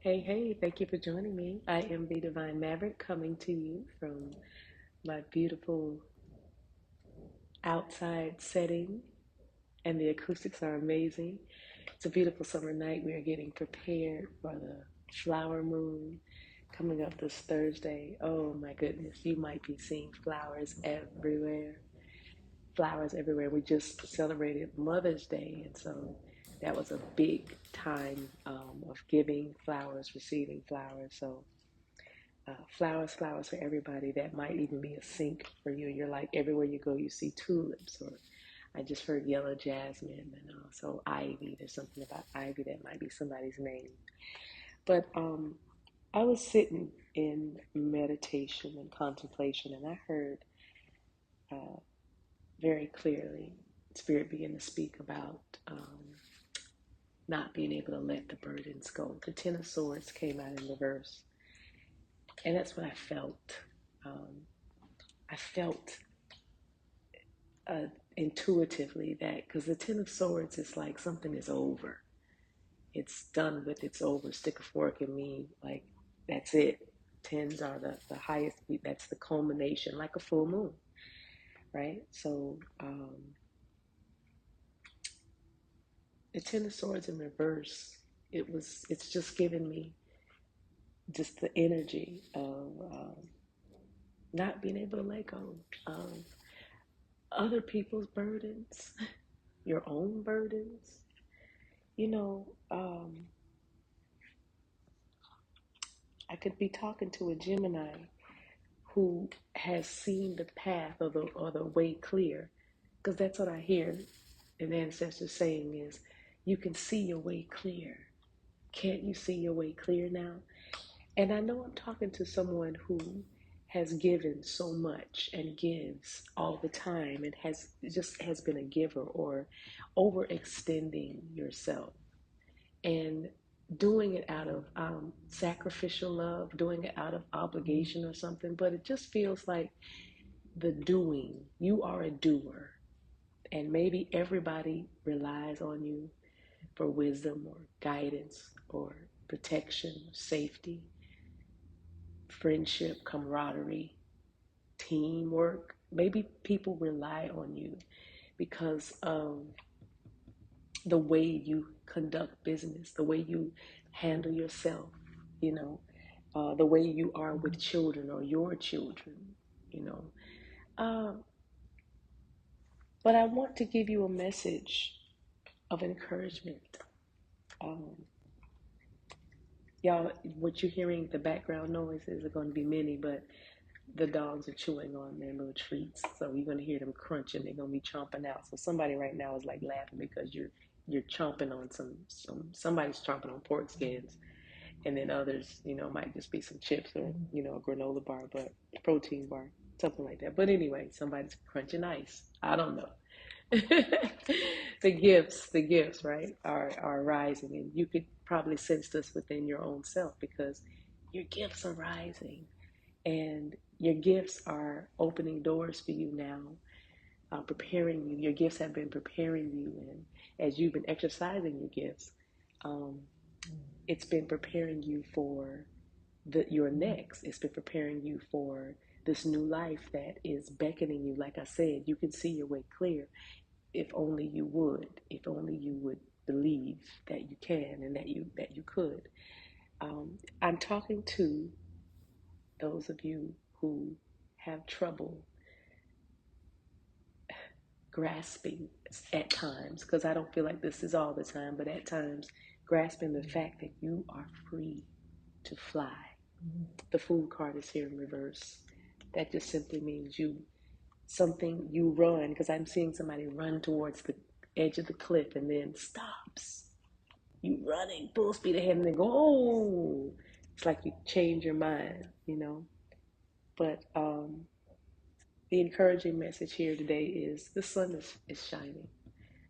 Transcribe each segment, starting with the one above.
Hey, thank you for joining me. I am the Divine Maverick coming to you from my beautiful outside setting, and the acoustics are amazing. It's a beautiful summer night. We are getting prepared for the flower moon coming up this Thursday. Oh my goodness, you might be seeing flowers everywhere. Flowers everywhere. We just celebrated Mother's Day, and so that was a big time of giving flowers, receiving flowers. So flowers for everybody. That might even be a sync for you. You're like everywhere you go, you see tulips, or I just heard yellow jasmine, and also ivy. There's something about ivy that might be somebody's name. But I was sitting in meditation and contemplation, and I heard uh, very clearly Spirit begin to speak about not being able to let the burdens go. The Ten of Swords came out in reverse, and that's what I felt. Um, I felt uh, intuitively that because the Ten of Swords is like something is over. It's done with, it's over. Stick a fork in me, like that's it. Tens are the highest, that's the culmination, like a full moon, right? So the Ten of Swords in reverse, it's just giving me just the energy of not being able to let go of other people's burdens, your own burdens. You know, I could be talking to a Gemini who has seen the path or the way clear, because that's what I hear an ancestor saying is, you can see your way clear. Can't you see your way clear now? And I know I'm talking to someone who has given so much and gives all the time and has been a giver, or overextending yourself and doing it out of sacrificial love, doing it out of obligation or something. But it just feels like the doing. You are a doer, and maybe everybody relies on you for wisdom or guidance or protection, safety, friendship, camaraderie, teamwork. Maybe people rely on you because of the way you conduct business, the way you handle yourself, you know, the way you are with children or your children, you know. Um, but I want to give you a message of encouragement. Um, Y'all, what you're hearing, the background noises are going to be many, but the dogs are chewing on their little treats, so you're going to hear them crunching. They're going to be chomping out. So somebody right now is like laughing because you're chomping on somebody's chomping on pork skins, and then others, might just be some chips or a granola bar, but protein bar, something like that. But anyway, somebody's crunching ice. I don't know. the gifts, right, are rising, and you could probably sense this within your own self because your gifts are rising, and your gifts are opening doors for you now, preparing you. Your gifts have been preparing you, and as you've been exercising your gifts, um, it's been preparing you for your next. It's been preparing you for this new life that is beckoning you. Like I said, you can see your way clear if only you would. If only you would believe that you can and that you could. I'm talking to those of you who have trouble grasping at times, because I don't feel like this is all the time, but at times grasping the fact that you are free to fly. The Fool card is here in reverse. That just simply means you run, because I'm seeing somebody run towards the edge of the cliff and then stops. You running full speed ahead and then go, oh, it's like you change your mind. But the encouraging message here today is the sun is shining.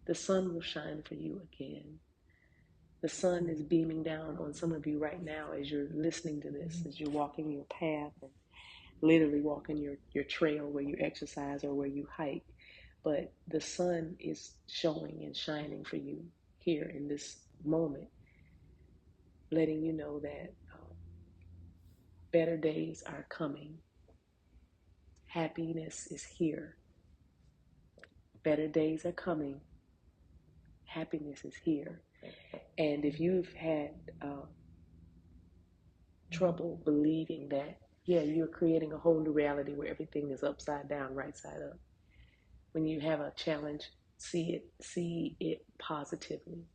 The sun will shine for you again. The sun is beaming down on some of you right now as you're listening to this, as you're walking your path and literally walking your trail where you exercise or where you hike. But the sun is showing and shining for you here in this moment. letting you know that better days are coming. Happiness is here. Better days are coming. Happiness is here. And if you've had trouble believing that, yeah, you're creating a whole new reality where everything is upside down, right side up. When you have a challenge, see it positively.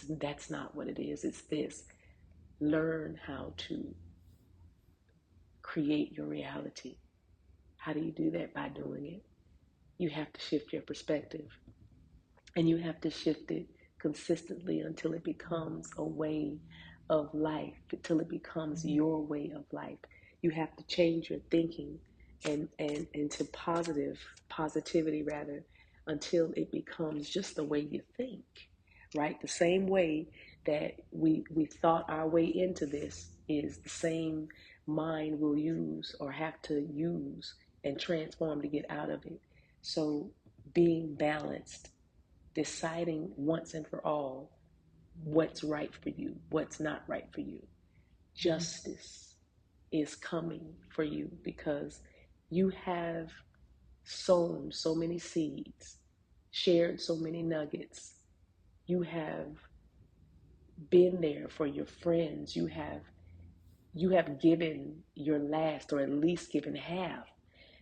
That's not what it is. It's this. Learn how to create your reality. How do you do that? By doing it. You have to shift your perspective. And you have to shift it consistently until it becomes a way of life, until it becomes your way of life. You have to change your thinking and into positivity rather, until it becomes just the way you think, right? The same way that we thought our way into this is the same mind we'll use or have to use and transform to get out of it. So being balanced, deciding once and for all what's right for you, what's not right for you. Justice is coming for you because you have sown so many seeds, shared so many nuggets. You have been there for your friends. You have given your last, or at least given half,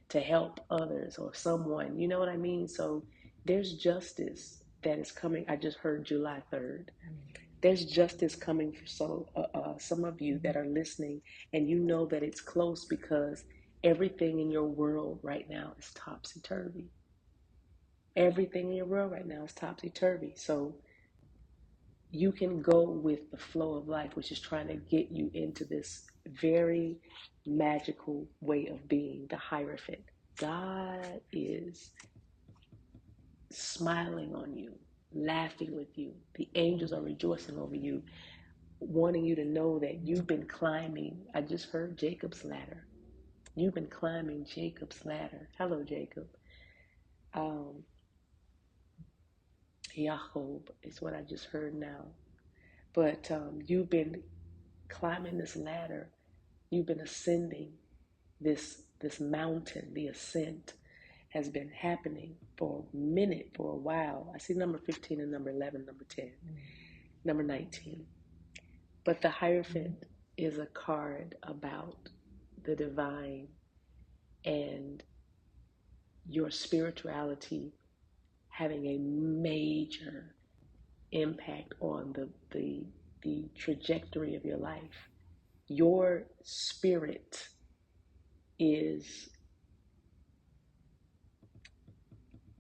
to help others or someone. You know what I mean? So there's justice that is coming. I just heard July 3rd. There's justice coming for some of you that are listening, and you know that it's close because everything in your world right now is topsy-turvy. Everything in your world right now is topsy-turvy. So you can go with the flow of life, which is trying to get you into this very magical way of being, the Hierophant. God is smiling on you, laughing with you. The angels are rejoicing over you, wanting you to know that you've been climbing. I just heard Jacob's ladder. You've been climbing Jacob's ladder. Hello, Jacob. Jacob is what I just heard now. But you've been climbing this ladder. You've been ascending this mountain. The ascent has been happening for a minute, for a while. I see number 15 and number 11, number 10, number 19. But the Hierophant is a card about the divine and your spirituality having a major impact on the trajectory of your life. Your spirit is,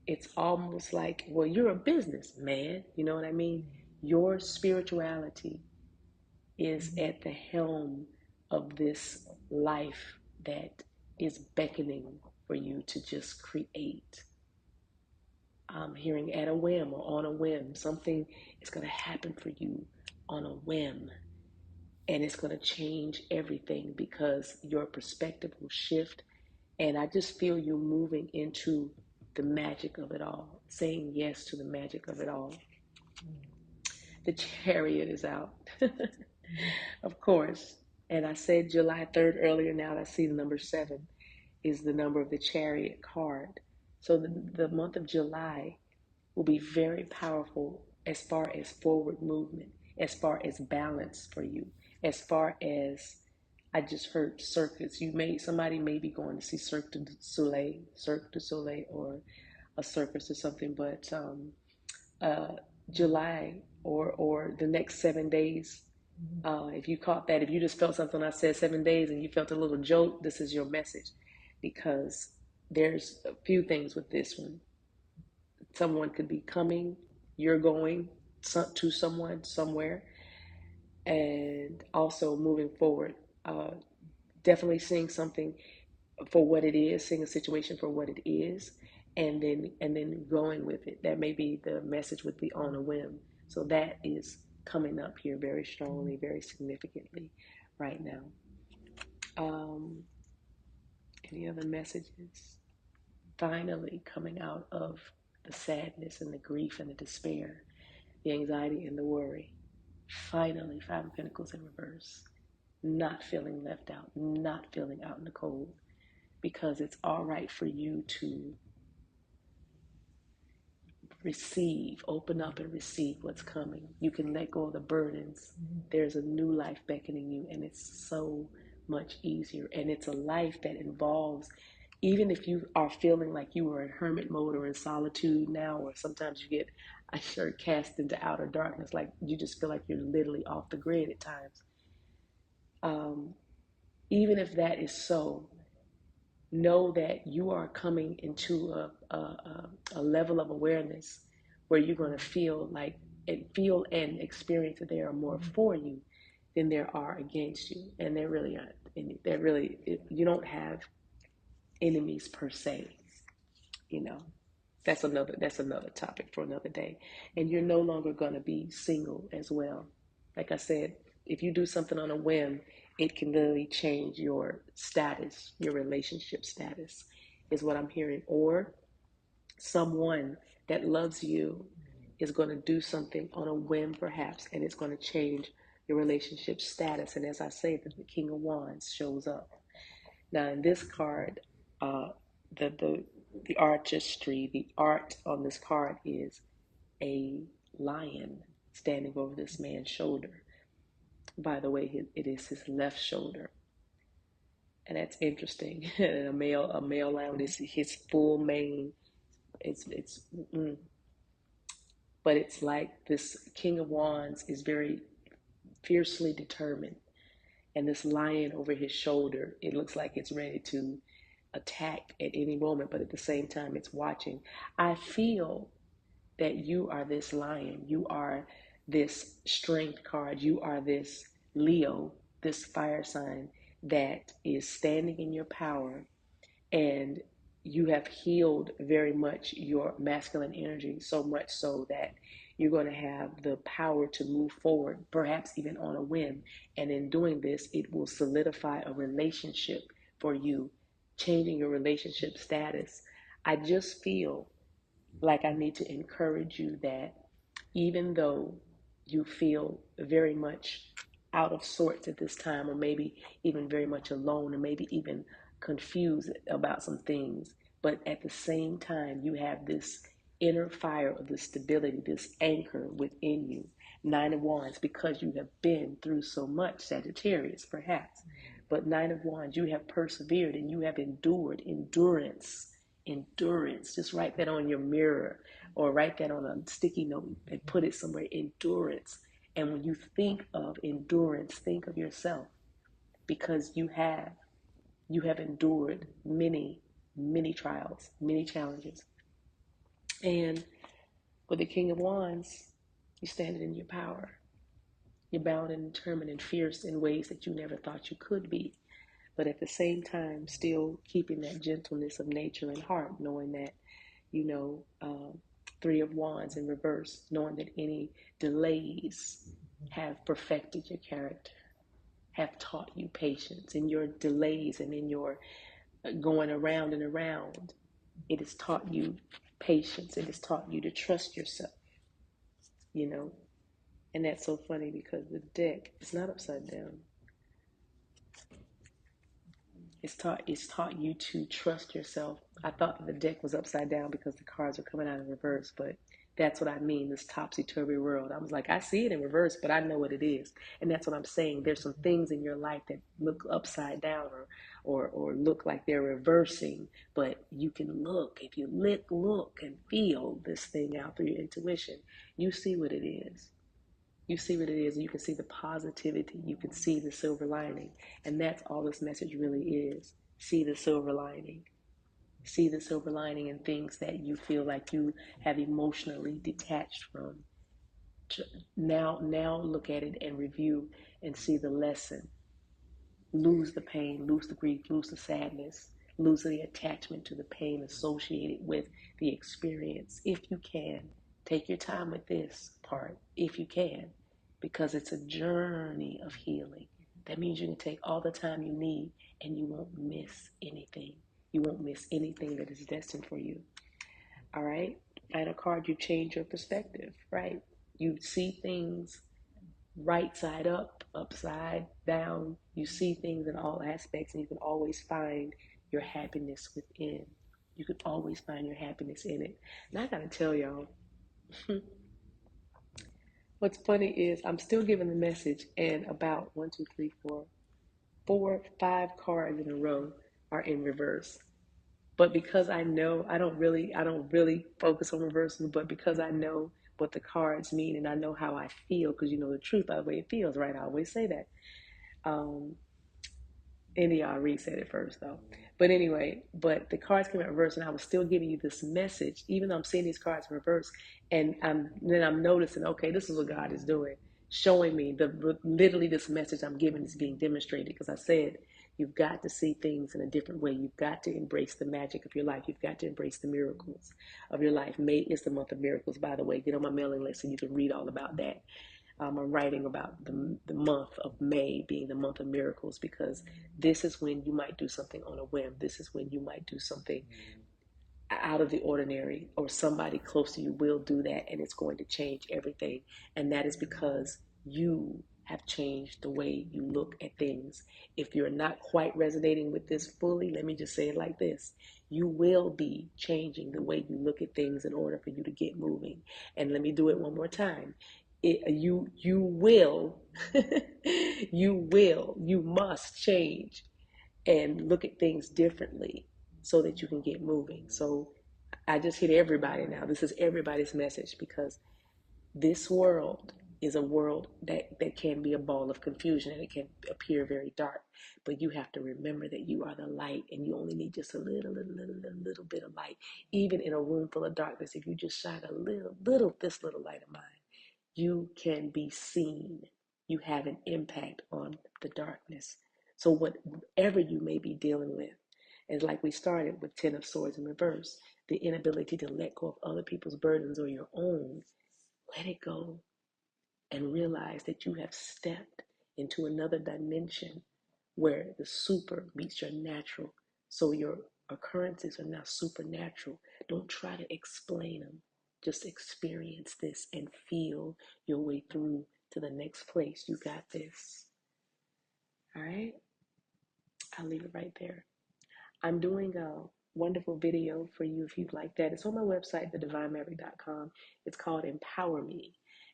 it's almost like, well, you're a businessman, you know what I mean? Your spirituality is at the helm of this life that is beckoning for you to just create. I'm hearing at a whim or on a whim. Something is going to happen for you on a whim. And it's going to change everything because your perspective will shift. And I just feel you moving into the magic of it all, saying yes to the magic of it all. The Chariot is out, of course. And I said July 3rd earlier. Now I see the number 7 is the number of the Chariot card. So the month of July will be very powerful as far as forward movement, as far as balance for you, as far as, I just heard circus. Somebody may be going to see Cirque du Soleil, or a circus or something. But July or the next 7 days, if you caught that, if you just felt something I said 7 days and you felt a little jolt, this is your message, because there's a few things with this one. Someone could be coming, you're going to someone somewhere, and also moving forward. Definitely seeing something for what it is, seeing a situation for what it is, and then going with it. That may be the message with the on a whim. So that is coming up here very strongly, very significantly right now. Any other messages? Finally coming out of the sadness and the grief and the despair, the anxiety and the worry. Finally, Five of Pentacles in reverse. Not feeling left out, not feeling out in the cold, because it's all right for you to receive, open up and receive what's coming. You can let go of the burdens. There's a new life beckoning you, and it's so much easier. And it's a life that involves, even if you are feeling like you are in hermit mode or in solitude now, or sometimes you get, I sure, cast into outer darkness, like you just feel like you're literally off the grid at times. Even if that is so, know that you are coming into a level of awareness where you're going to feel and experience that there are more for you than there are against you, and there really aren't. And you don't have enemies per se. You know, that's another topic for another day. And you're no longer going to be single as well. Like I said, if you do something on a whim, it can literally change your status, your relationship status, is what I'm hearing. Or someone that loves you is going to do something on a whim, perhaps, and it's going to change your relationship status. And as I say, the King of Wands shows up. Now, in this card, the artistry, the art on this card is a lion standing over this man's shoulder. By the way, it is his left shoulder, and that's interesting. a male lion is his full mane. But it's like this King of Wands is very fiercely determined, and this lion over his shoulder, it looks like it's ready to attack at any moment, but at the same time, it's watching. I feel that you are this lion. You are this strength card. You are this Leo, this fire sign that is standing in your power, and you have healed very much your masculine energy, so much so that you're going to have the power to move forward, perhaps even on a whim. And in doing this, it will solidify a relationship for you, changing your relationship status. I just feel like I need to encourage you that even though you feel very much out of sorts at this time, or maybe even very much alone, or maybe even confused about some things, but at the same time, you have this inner fire of the stability, this anchor within you. Nine of Wands, because you have been through so much, Sagittarius, perhaps. But Nine of Wands, you have persevered and you have endured. Endurance. Just write that on your mirror or write that on a sticky note and put it somewhere. Endurance. And when you think of endurance, think of yourself, because you have endured many trials, many challenges. And with the King of Wands, you stand in your power. You're bound and determined and fierce in ways that you never thought you could be. But at the same time, still keeping that gentleness of nature and heart, knowing that, Three of Wands in reverse, knowing that any delays have perfected your character, have taught you patience. In your delays and in your going around and around, it has taught you patience. It has taught you to trust yourself, And that's so funny because the deck is not upside down. It's taught you to trust yourself. I thought the deck was upside down because the cards are coming out in reverse, but that's what I mean, this topsy-turvy world. I was like, I see it in reverse, but I know what it is. And that's what I'm saying. There's some things in your life that look upside down or look like they're reversing, but you can look. If you look and feel this thing out through your intuition, you see what it is. You see what it is, and you can see the positivity. You can see the silver lining. And that's all this message really is. See the silver lining. See the silver lining in things that you feel like you have emotionally detached from. Now look at it and review and see the lesson. Lose the pain, lose the grief, lose the sadness, lose the attachment to the pain associated with the experience. If you can, take your time with this part, if you can, because it's a journey of healing. That means you can take all the time you need and you won't miss anything. You won't miss anything that is destined for you. All right? Final card, you change your perspective, right? You see things right side up, upside down. You see things in all aspects, and you can always find your happiness within. You can always find your happiness in it. And I gotta tell y'all, what's funny is I'm still giving the message, and about 5 cards in a row are in reverse. But because I know, I don't really focus on reversals, but because I know what the cards mean and I know how I feel, because you know the truth by the way it feels, right? I always say that. Um, India, I'll reset it first though. But anyway, but the cards came in reverse, and I was still giving you this message, even though I'm seeing these cards in reverse, and then I'm noticing, okay, this is what God is doing, showing me literally this message I'm giving is being demonstrated. Because I said you've got to see things in a different way. You've got to embrace the magic of your life. You've got to embrace the miracles of your life. May is the month of miracles, by the way. Get on my mailing list and you can read all about that. I'm writing about the month of May being the month of miracles, because this is when you might do something on a whim. This is when you might do something out of the ordinary, or somebody close to you will do that, and it's going to change everything. And that is because you have changed the way you look at things. If you're not quite resonating with this fully, let me just say it like this: you will be changing the way you look at things in order for you to get moving. And let me do it one more time. You will you must change and look at things differently so that you can get moving. So I just hit everybody now. This is everybody's message, because this world is a world that can be a ball of confusion, and it can appear very dark. But you have to remember that you are the light, and you only need just a little bit of light. Even in a room full of darkness, if you just shine a this little light of mine, you can be seen. You have an impact on the darkness. So whatever you may be dealing with, and like we started with 10 of Swords in reverse, the inability to let go of other people's burdens or your own, let it go and realize that you have stepped into another dimension where the super meets your natural. So your occurrences are now supernatural. Don't try to explain them. Just experience this and feel your way through to the next place. You got this. All right? I'll leave it right there. I'm doing a wonderful video for you if you'd like that. It's on my website, TheDivineMaverick.com. It's called Empower Me,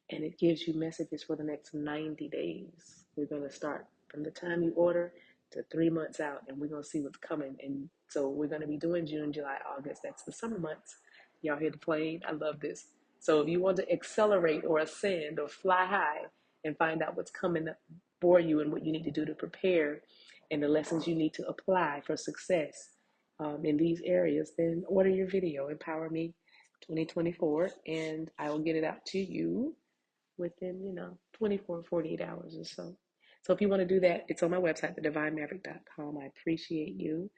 and it gives you messages for the next 90 days. We're going to start from the time you order to 3 months out, and we're going to see what's coming. And so we're going to be doing June, July, August. That's the summer months. Y'all hear the plane? I love this. So if you want to accelerate or ascend or fly high and find out what's coming for you and what you need to do to prepare, and the lessons you need to apply for success in these areas, then order your video, Empower Me 2024, and I will get it out to you within, 24, 48 hours or so. So if you want to do that, it's on my website, TheDivineMaverick.com. I appreciate you.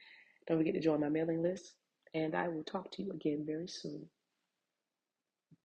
Don't forget to join my mailing list, and I will talk to you again very soon.